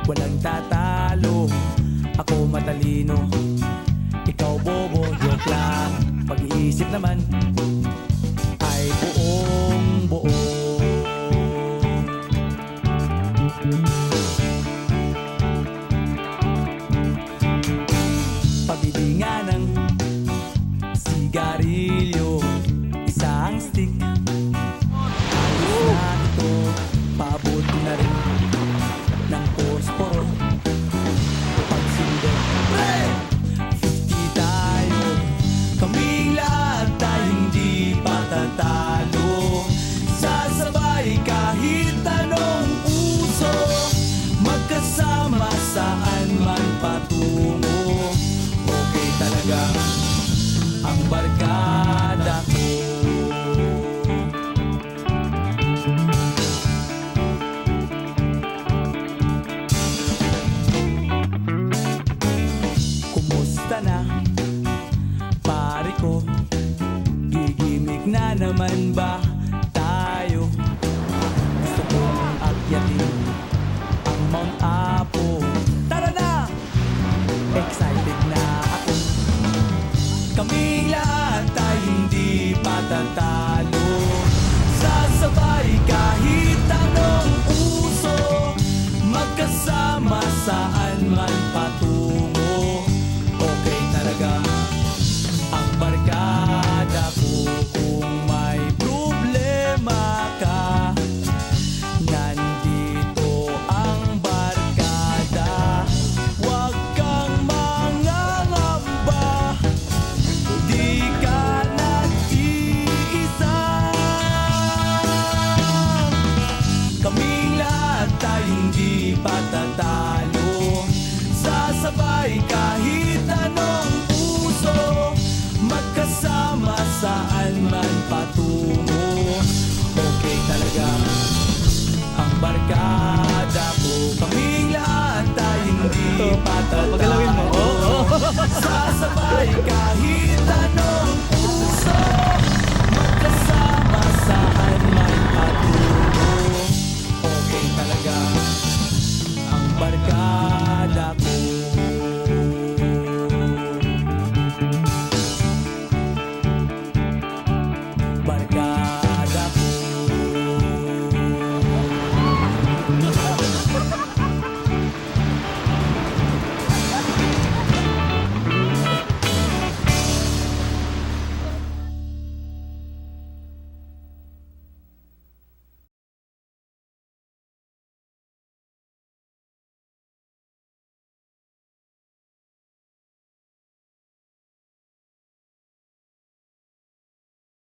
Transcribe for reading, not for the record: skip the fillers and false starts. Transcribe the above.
walang tatalo. Ako matalino, ikaw bobo, joke lang. Pag-iisip naman ay buong buo. Pabili nga ng sigarilyo, isang stick. Ayos na ito, paabot na rin ng posporo. Pagsundo, pre! 50 tayo, kaming lahat tayo hindi patatalo. Sasabay kahit anong uso, magkasama saan man patungo. Okay talaga ang barkada ko. Kumusta na, pare ko? Gigimik na naman ba tayo? Gusto kong akyatin ang Mount Apo. Tara na! Excited na ako. Kaming lahat tayo hindi patatalo. Sasabay kahit anong uso, magkasama saan man patungo. Okay talaga ang barkada ko. Kung may problema ka, nandito ang barkada. Huwag kang mangangamba, di ka nag-iisa. Kaming lahat tayo hindi patatalo. Sasabay kahit anong uso, magkasama saan man patungo. Okay talaga ang barkada ko. Kaming lahat tayo hindi patatalo.